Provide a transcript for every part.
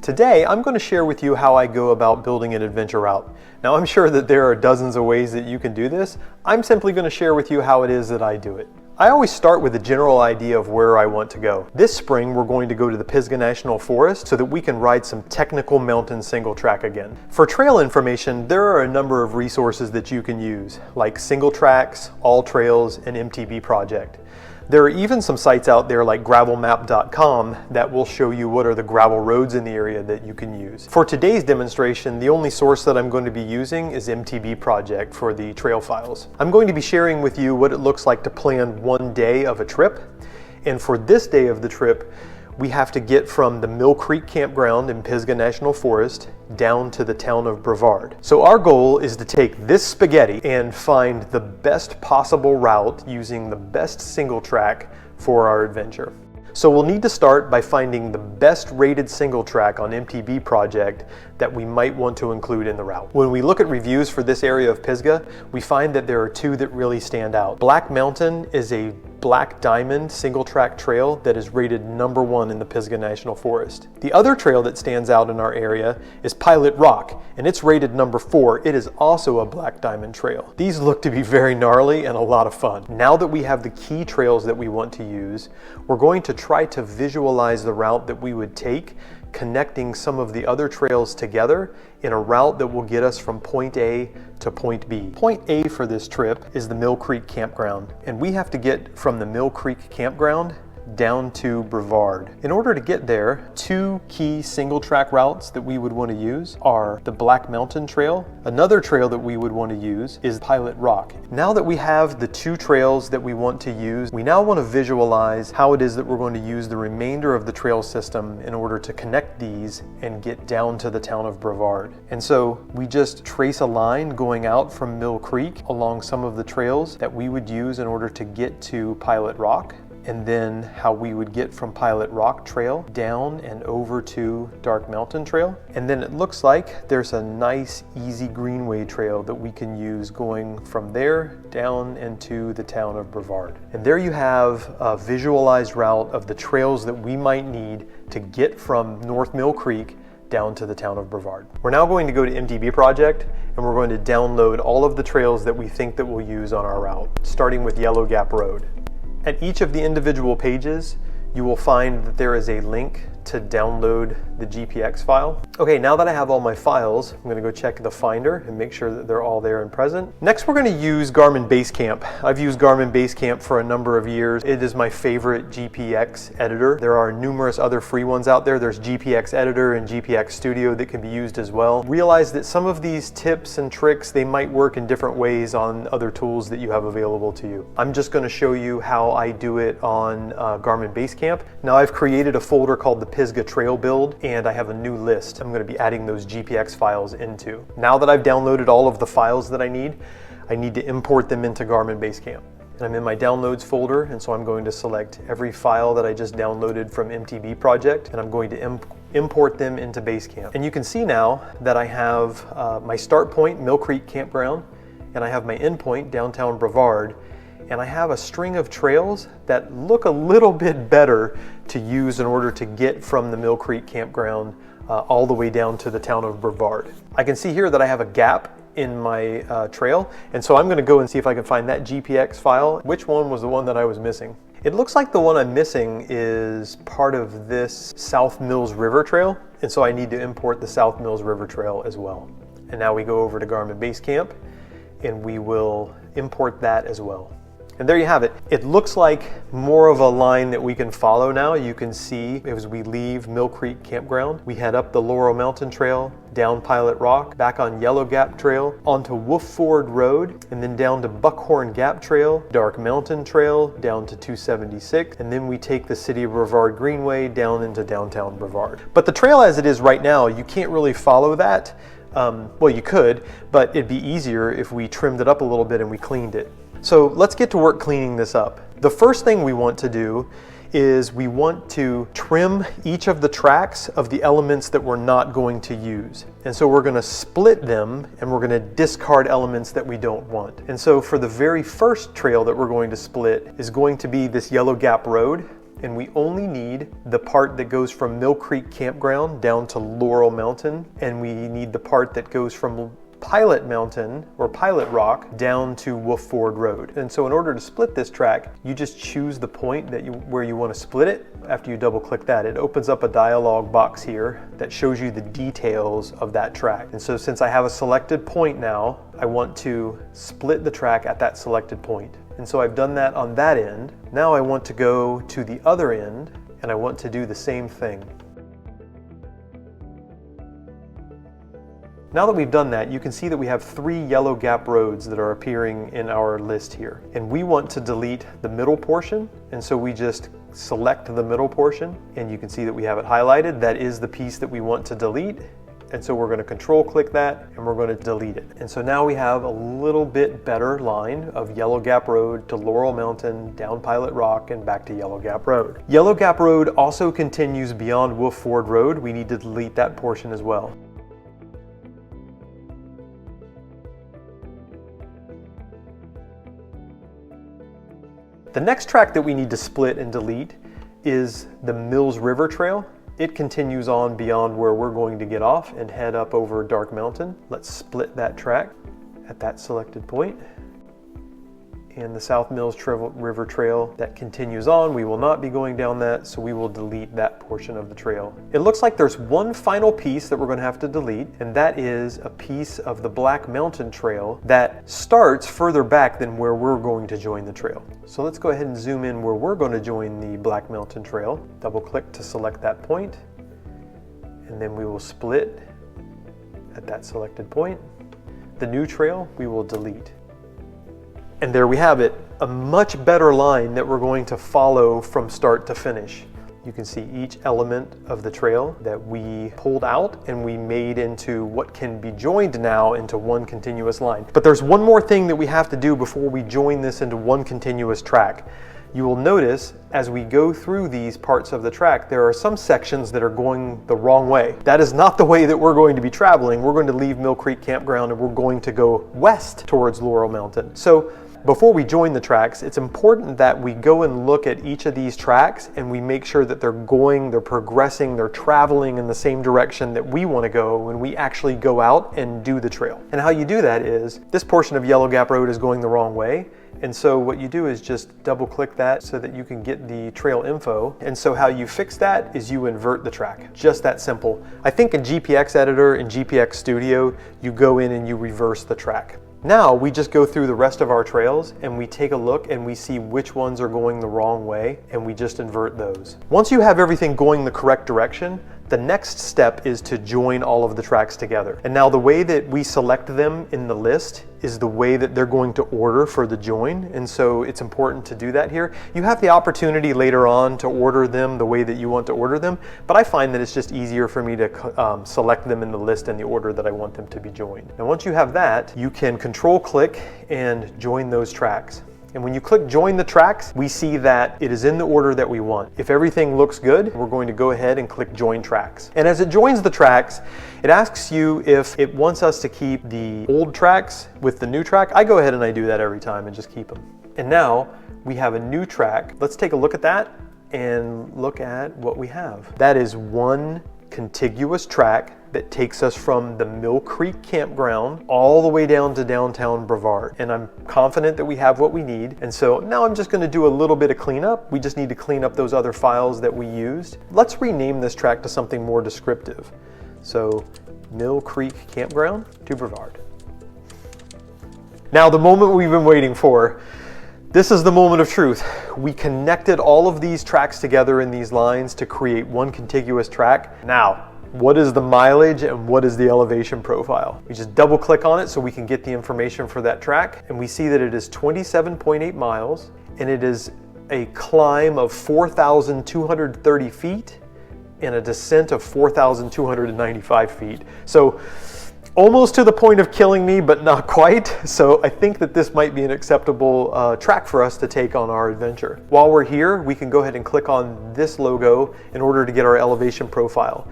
Today, I'm going to share with you how I go about building an adventure route. Now, I'm sure that there are dozens of ways that you can do this. I'm simply going to share with you how it is that I do it. I always start with a general idea of where I want to go. This spring, we're going to go to the Pisgah National Forest so that we can ride some technical mountain single track again. For trail information, there are a number of resources that you can use, like Single Tracks, All Trails, and MTBProject. There are even some sites out there like gravelmap.com that will show you what are the gravel roads in the area that you can use. For today's demonstration, the only source that I'm going to be using is MTBProject for the trail files. I'm going to be sharing with you what it looks like to plan one day of a trip. And for this day of the trip, we have to get from the Mill Creek Campground in Pisgah National Forest down to the town of Brevard. So our goal is to take this spaghetti and find the best possible route using the best single track for our adventure. So we'll need to start by finding the best rated single track on MTBProject that we might want to include in the route. When we look at reviews for this area of Pisgah, we find that there are two that really stand out. Black Mountain is a Black Diamond single track trail that is rated #1 in the Pisgah National Forest. The other trail that stands out in our area is Pilot Rock, and it's rated #4. It is also a Black Diamond trail. These look to be very gnarly and a lot of fun. Now that we have the key trails that we want to use, we're going to try to visualize the route that we would take, connecting some of the other trails together in a route that will get us from point A to point B. Point A for this trip is the Mill Creek Campground, and we have to get from the Mill Creek Campground down to Brevard. In order to get there, two key single track routes that we would want to use are the Black Mountain Trail. Another trail that we would want to use is Pilot Rock. Now that we have the two trails that we want to use, we now want to visualize how it is that we're going to use the remainder of the trail system in order to connect these and get down to the town of Brevard. And so we just trace a line going out from Mill Creek along some of the trails that we would use in order to get to Pilot Rock, and then how we would get from Pilot Rock Trail down and over to Dark Mountain Trail. And then it looks like there's a nice easy greenway trail that we can use going from there down into the town of Brevard. And there you have a visualized route of the trails that we might need to get from North Mill Creek down to the town of Brevard. We're now going to go to MTBProject, and we're going to download all of the trails that we think that we'll use on our route, starting with Yellow Gap Road. At each of the individual pages, you will find that there is a link to download the GPX file. Okay, now that I have all my files, I'm gonna go check the Finder and make sure that they're all there and present. Next, we're gonna use Garmin Basecamp. I've used Garmin Basecamp for a number of years. It is my favorite GPX editor. There are numerous other free ones out there. There's GPX Editor and GPX Studio that can be used as well. Realize that some of these tips and tricks, they might work in different ways on other tools that you have available to you. I'm just gonna show you how I do it on Garmin Basecamp. Now, I've created a folder called the Pisgah Trail Build, and I have a new list I'm going to be adding those GPX files into. Now that I've downloaded all of the files that I need to import them into Garmin Basecamp. And I'm in my Downloads folder, and so I'm going to select every file that I just downloaded from MTBProject, and I'm going to import them into Basecamp. And you can see now that I have my start point, Mill Creek Campground, and I have my end point, downtown Brevard, and I have a string of trails that look a little bit better to use in order to get from the Mill Creek Campground all the way down to the town of Brevard. I can see here that I have a gap in my trail, and so I'm going to go and see if I can find that GPX file. Which one was the one that I was missing? It looks like the one I'm missing is part of this South Mills River Trail, and so I need to import the South Mills River Trail as well. And now we go over to Garmin Basecamp, and we will import that as well. And there you have it. It looks like more of a line that we can follow now. You can see as we leave Mill Creek Campground, we head up the Laurel Mountain Trail, down Pilot Rock, back on Yellow Gap Trail, onto Wolf Ford Road, and then down to Buckhorn Gap Trail, Dark Mountain Trail, down to 276, and then we take the City of Brevard Greenway down into downtown Brevard. But the trail as it is right now, you can't really follow that. Well, you could, but it'd be easier if we trimmed it up a little bit and we cleaned it. So let's get to work cleaning this up. The first thing we want to do is we want to trim each of the tracks of the elements that we're not going to use. And so we're going to split them, and we're going to discard elements that we don't want. And so for the very first trail that we're going to split is going to be this Yellow Gap Road. and we only need the part that goes from Mill Creek Campground down to Laurel Mountain, and we need the part that goes from Pilot Mountain or Pilot Rock down to Wolf Ford Road. And so in order to split this track, you just choose the point where you want to split it. After you double click that, it opens up a dialog box here that shows you the details of that track. And so since I have a selected point now, I want to split the track at that selected point. And so I've done that on that end. Now I want to go to the other end and I want to do the same thing. Now that we've done that, you can see that we have 3 yellow gap roads that are appearing in our list here. And we want to delete the middle portion, and so we just select the middle portion, and you can see that we have it highlighted. That is the piece that we want to delete. And so we're going to control click that and we're going to delete it. And so now we have a little bit better line of Yellow Gap Road to Laurel Mountain, down Pilot Rock, and back to Yellow Gap Road. Yellow Gap Road also continues beyond Wolf Ford Road. We need to delete that portion as well. The next track that we need to split and delete is the Mills River Trail. It continues on beyond where we're going to get off and head up over Dark Mountain. Let's split that track at that selected point. And the South Mills River Trail that continues on, we will not be going down that, so we will delete that portion of the trail. It looks like there's one final piece that we're going to have to delete, and that is a piece of the Black Mountain Trail that starts further back than where we're going to join the trail. So let's go ahead and zoom in where we're going to join the Black Mountain Trail. Double click to select that point, and then we will split at that selected point. The new trail we will delete. And there we have it, a much better line that we're going to follow from start to finish. You can see each element of the trail that we pulled out and we made into what can be joined now into one continuous line. But there's one more thing that we have to do before we join this into one continuous track. You will notice as we go through these parts of the track, there are some sections that are going the wrong way. That is not the way that we're going to be traveling. We're going to leave Mill Creek Campground and we're going to go west towards Laurel Mountain. So before we join the tracks, it's important that we go and look at each of these tracks and we make sure that they're progressing, they're traveling in the same direction that we want to go when we actually go out and do the trail. And how you do that is, this portion of Yellow Gap Road is going the wrong way. And so what you do is just double click that so that you can get the trail info. And so how you fix that is you invert the track. Just that simple. I think in GPX Editor and GPX Studio, you go in and you reverse the track. Now we just go through the rest of our trails and we take a look and we see which ones are going the wrong way and we just invert those. Once you have everything going the correct direction, the next step is to join all of the tracks together. And now the way that we select them in the list is the way that they're going to order for the join. And so it's important to do that here. You have the opportunity later on to order them the way that you want to order them, but I find that it's just easier for me to select them in the list in the order that I want them to be joined. And once you have that, you can control click and join those tracks. And when you click join the tracks, we see that it is in the order that we want. If everything looks good, we're going to go ahead and click join tracks. And as it joins the tracks, it asks you if it wants us to keep the old tracks with the new track. I go ahead and I do that every time and just keep them. And now we have a new track. Let's take a look at that and look at what we have. That is one contiguous track that takes us from the Mill Creek Campground all the way down to downtown Brevard. And I'm confident that we have what we need. And so now I'm just going to do a little bit of cleanup. We just need to clean up those other files that we used. Let's rename this track to something more descriptive. So Mill Creek Campground to Brevard. Now the moment we've been waiting for. This is the moment of truth. We connected all of these tracks together in these lines to create one contiguous track. Now, what is the mileage and what is the elevation profile? We just double click on it so we can get the information for that track. And we see that it is 27.8 miles and it is a climb of 4,230 feet and a descent of 4,295 feet. So almost to the point of killing me, but not quite. So I think that this might be an acceptable track for us to take on our adventure. While we're here, we can go ahead and click on this logo in order to get our elevation profile.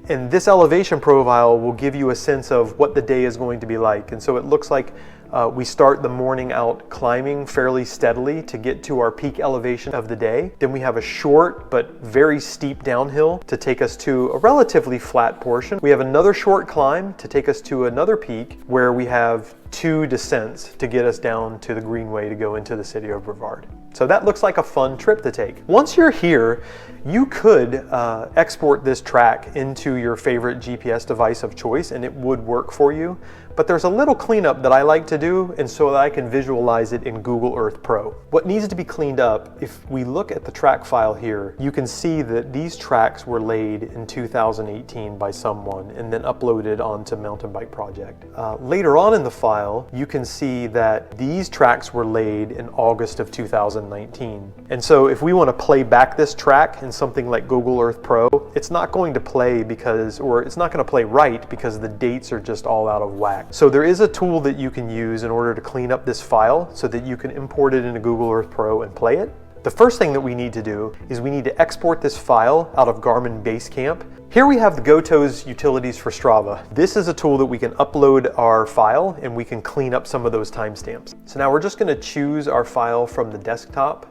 And this elevation profile will give you a sense of what the day is going to be like. And so it looks like We start the morning out climbing fairly steadily to get to our peak elevation of the day. Then we have a short but very steep downhill to take us to a relatively flat portion. We have another short climb to take us to another peak where we have 2 descents to get us down to the Greenway to go into the city of Brevard. So that looks like a fun trip to take. Once you're here, you could export this track into your favorite GPS device of choice and it would work for you. But there's a little cleanup that I like to do, and so that I can visualize it in Google Earth Pro. What needs to be cleaned up, if we look at the track file here, you can see that these tracks were laid in 2018 by someone and then uploaded onto MTBProject. Later on in the file, you can see that these tracks were laid in August of 2019. And so if we want to play back this track in something like Google Earth Pro, it's not going to play because, or it's not going to play right because the dates are just all out of whack. So there is a tool that you can use in order to clean up this file so that you can import it into Google Earth Pro and play it. The first thing that we need to do is we need to export this file out of Garmin Basecamp. Here we have the GoToes utilities for Strava. This is a tool that we can upload our file and we can clean up some of those timestamps. So now we're just going to choose our file from the desktop.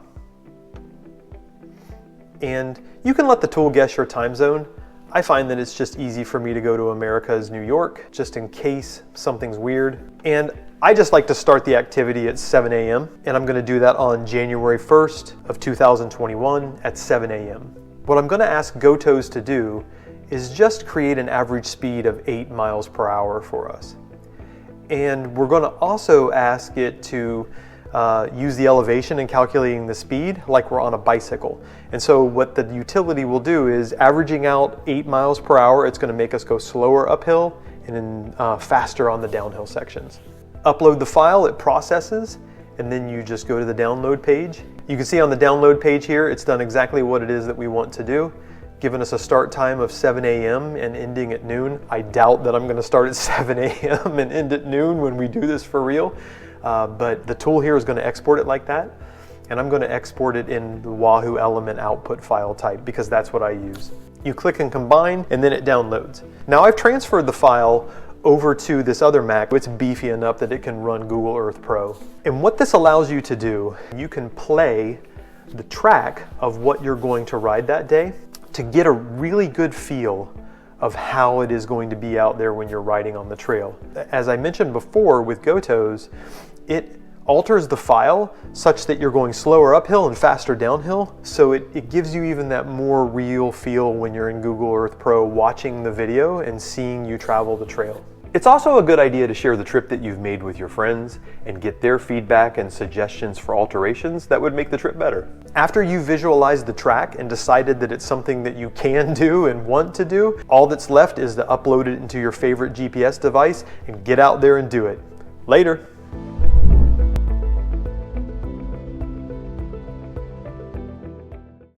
And you can let the tool guess your time zone. I find that it's just easy for me to go to America's New York, just in case something's weird. And I just like to start the activity at 7 a.m. and I'm gonna do that on January 1st of 2021 at 7 a.m. What I'm gonna ask GoToes to do is just create an average speed of 8 miles per hour for us. And we're gonna also ask it to use the elevation in calculating the speed like we're on a bicycle. And so what the utility will do is averaging out 8 miles per hour, it's going to make us go slower uphill and then faster on the downhill sections. Upload the file, it processes, and then you just go to the download page. You can see on the download page here, it's done exactly what it is that we want to do, giving us a start time of 7 a.m. and ending at noon. I doubt that I'm going to start at 7 a.m. and end at noon when we do this for real. But the tool here is going to export it like that, and I'm going to export it in the Wahoo element output file type because that's what I use. You click and combine and then it downloads. Now I've transferred the file over to this other Mac. It's beefy enough that it can run Google Earth Pro. And what this allows you to do, you can play the track of what you're going to ride that day to get a really good feel of how it is going to be out there when you're riding on the trail. As I mentioned before with GoToes, it alters the file such that you're going slower uphill and faster downhill, so it gives you even that more real feel when you're in Google Earth Pro watching the video and seeing you travel the trail. It's also a good idea to share the trip that you've made with your friends and get their feedback and suggestions for alterations that would make the trip better. After you've visualized the track and decided that it's something that you can do and want to do, all that's left is to upload it into your favorite GPS device and get out there and do it. Later.